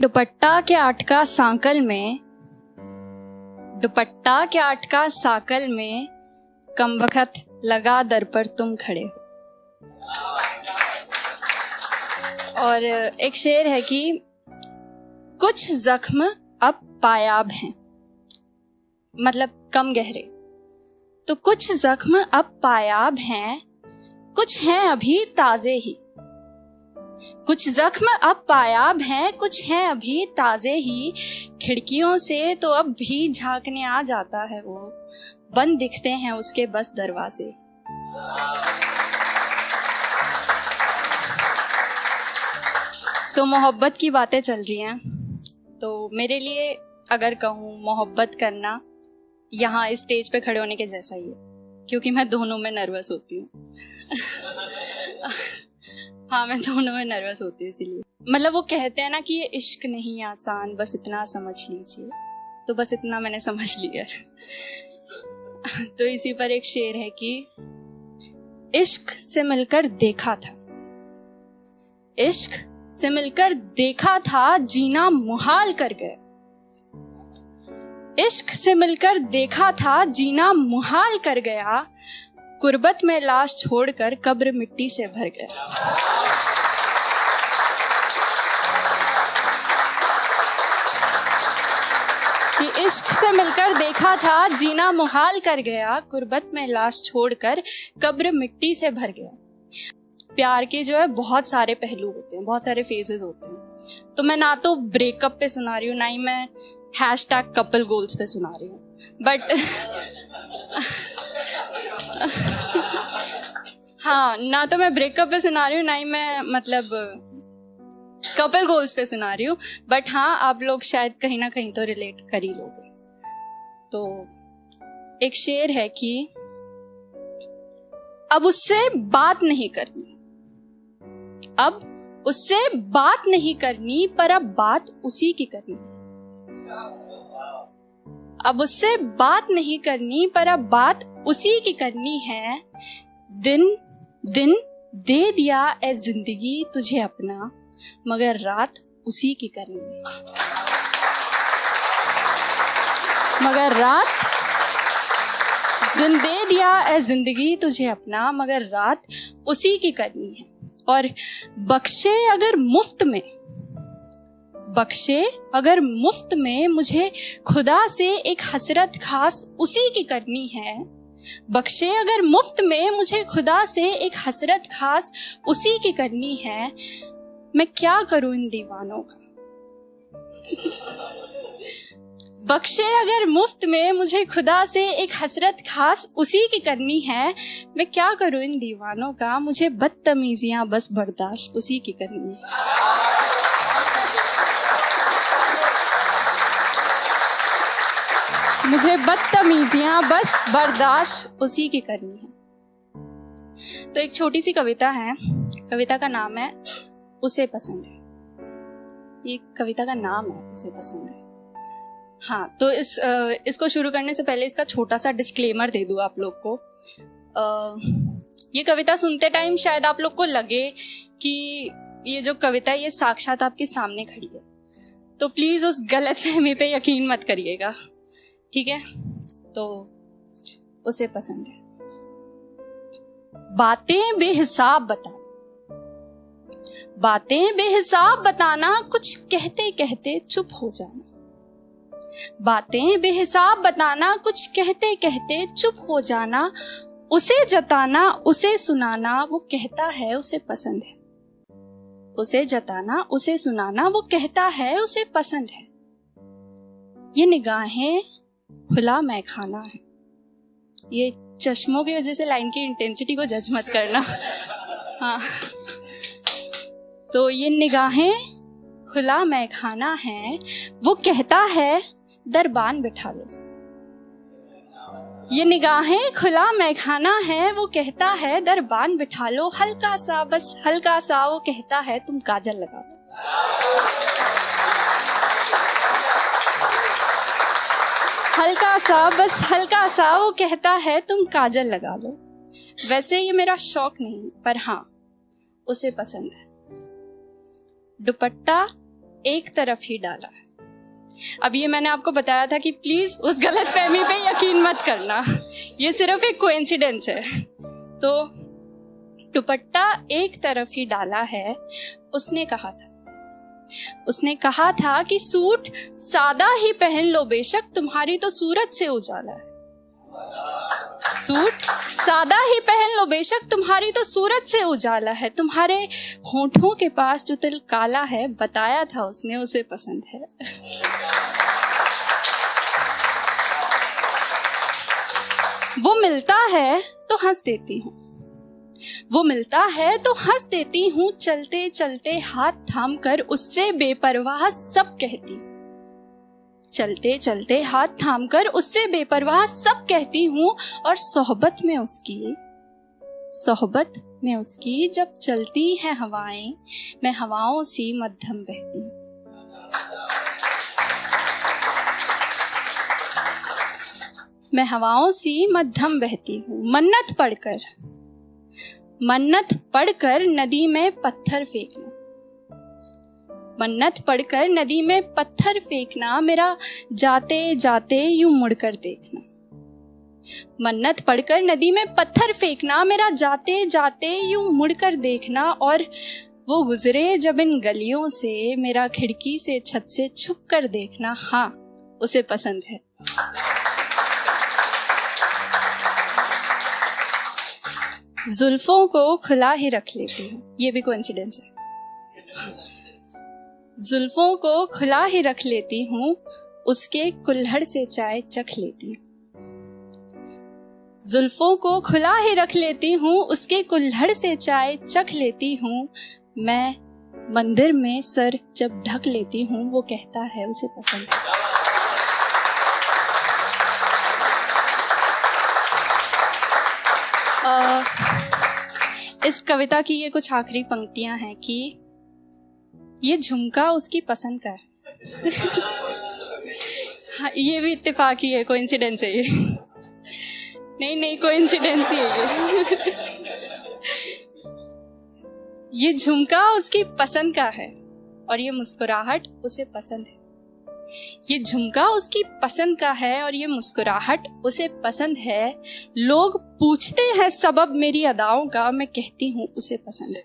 दुपट्टा के अटका सांकल में, दुपट्टा के अटका साकल में, कमबख्त लगा दर पर तुम खड़े हो। और एक शेर है कि कुछ जख्म अब पायाब हैं, मतलब कम गहरे। तो कुछ जख्म अब पायाब हैं, कुछ हैं अभी ताजे ही। कुछ जख्म अब पायाब हैं, कुछ हैं अभी ताजे ही। खिड़कियों से तो अब भी झांकने आ जाता है वो, बंद दिखते हैं उसके बस दरवाजे। तो मोहब्बत की बातें चल रही हैं, तो मेरे लिए अगर कहूँ मोहब्बत करना यहाँ इस स्टेज पे खड़े होने के जैसा ही है, क्योंकि मैं दोनों में नर्वस होती हूँ। हाँ, मैं दोनों में नर्वस होती हूँ इसीलिए। मतलब वो कहते हैं ना कि ये इश्क नहीं आसान, बस इतना समझ लीजिए, तो बस इतना मैंने समझ लिया है। तो इसी पर एक शेर है कि इश्क से मिलकर देखा था, इश्क से मिलकर देखा था, जीना मुहाल कर गए। इश्क से मिलकर देखा था, जीना मुहाल कर गया। कुर्बत में लाश छोड़कर कब्र मिट्टी से भर गया। कि इश्क से मिलकर देखा था, जीना मुहाल कर गया। कुर्बत में लाश छोड़कर कब्र मिट्टी से भर गया। प्यार के जो है बहुत सारे पहलू होते हैं, बहुत सारे फेजेस होते हैं। तो मैं ना तो ब्रेकअप पे सुना रही हूँ, ना ही मैं हैशटैग कपल गोल्स पे सुना रही हूँ, बट हाँ, ना तो मैं ब्रेकअप पे सुना रही हूँ, ना ही मैं मतलब कपल गोल्स पे सुना रही हूँ। बट हाँ, आप लोग शायद कहीं ना कहीं तो रिलेट कर ही लोगे। तो एक शेर है कि अब उससे बात नहीं करनी, अब उससे बात नहीं करनी, पर अब बात उसी की करनी। अब उससे बात नहीं करनी, पर अब बात उसी की करनी है। दिन दिन दे दिया ए जिंदगी तुझे अपना, मगर रात उसी की करनी है। मगर रात, दिन दे दिया ए जिंदगी तुझे अपना, मगर रात उसी की करनी है। और बख्शे अगर मुफ्त में, बख्शे अगर मुफ्त में, मुझे खुदा से एक हसरत खास उसी की करनी है। बख्शे अगर मुफ्त में, मुझे खुदा से एक हसरत खास उसी की करनी है। मैं क्या करूं इन दीवानों का। बख्शे अगर मुफ्त में, मुझे खुदा से एक हसरत खास उसी की करनी है। मैं क्या करूं इन दीवानों का, मुझे बदतमीजियां बस बर्दाश्त उसी की करनी है। मुझे बदतमीजियां बस बर्दाश्त उसी की करनी है। तो एक छोटी सी कविता है, कविता का नाम है उसे पसंद है। ये कविता का नाम है उसे पसंद है। हाँ, तो इसको शुरू करने से पहले इसका छोटा सा डिस्क्लेमर दे दूँ आप लोग को। ये कविता सुनते टाइम शायद आप लोग को लगे कि ये जो कविता है ये साक्षात आपके सामने खड़ी है, तो प्लीज उस गलतफहमी पे यकीन मत करिएगा, ठीक है। तो उसे पसंद है। बातें बेहिसाब बताना, बातें बेहिसाब बताना, कुछ कहते कहते चुप हो जाना। बातें बेहिसाब बताना, कुछ कहते कहते चुप हो जाना। उसे जताना, उसे सुनाना, वो कहता है उसे पसंद है। उसे जताना, उसे सुनाना, वो कहता है उसे पसंद है। ये निगाहें खुला मैखाना है। ये चश्मों की वजह से लाइन की इंटेंसिटी को जज मत करना। हाँ, तो ये निगाहें खुला मैखाना है, वो कहता है दरबान बिठा लो। ये निगाहें खुला मैखाना है, वो कहता है दरबान बिठा लो। हल्का सा, बस हल्का सा, वो कहता है तुम काजल लगा लो। हल्का सा, बस हल्का सा, वो कहता है तुम काजल लगा लो। वैसे ये मेरा शौक नहीं, पर हाँ, उसे पसंद है। दुपट्टा एक तरफ ही डाला है। अब ये मैंने आपको बताया था कि प्लीज उस गलतफहमी पे यकीन मत करना, ये सिर्फ एक कोइंसिडेंस है। तो दुपट्टा एक तरफ ही डाला है। उसने कहा था कि सूट सादा ही पहन लो बेशक, तुम्हारी तो सूरत से उजाला है। सूट सादा ही पहन लो बेशक, तुम्हारी तो सूरत से उजाला है। तुम्हारे होठों के पास जो तिल काला है, बताया था उसने उसे पसंद है। वो मिलता है तो हंस देती हूँ, वो मिलता है तो हंस देती हूँ। चलते चलते हाथ थाम कर उससे बेपरवाह सब कहती हूँ। चलते चलते हाथ थाम कर उससे बेपरवाह सब कहती हूँ। और सोहबत में उसकी जब चलती हैं हवाएं, मैं हवाओं सी मध्यम बहती हूँ। मैं हवाओं सी मध्यम बहती हूँ। मन्नत पढ़कर नदी में पत्थर फेंकना, मन्नत पढ़कर नदी में पत्थर फेंकना, मेरा जाते जाते यूं मुड़कर देखना। मन्नत पढ़कर नदी में पत्थर फेंकना, मेरा जाते जाते यूं मुड़कर देखना। और वो गुजरे जब इन गलियों से, मेरा खिड़की से छत से छुप कर देखना। हाँ, उसे पसंद है। जुल्फों को खुला ही रख लेती हूँ, ये भी कोइंसिडेंस है। जुल्फों को खुला ही रख लेती हूँ, उसके कुल्हड़ से चाय चख लेती हूँ। जुल्फों को खुला ही रख लेती हूँ, उसके कुल्हड़ से चाय चख लेती हूँ। मैं मंदिर में सर जब ढक लेती हूँ, वो कहता है उसे पसंद है। इस कविता की ये कुछ आखिरी पंक्तियां हैं कि ये झुमका उसकी पसंद का है। हाँ, ये भी इत्तेफाकी है, कोइंसिडेंस है ये। नहीं कोइंसिडेंस ही है ये झुमका उसकी पसंद का है और ये मुस्कुराहट उसे पसंद है। ये झुमका उसकी पसंद का है और ये मुस्कुराहट उसे पसंद है। लोग पूछते हैं सबब मेरी अदाओं का, मैं कहती हूँ उसे पसंद है।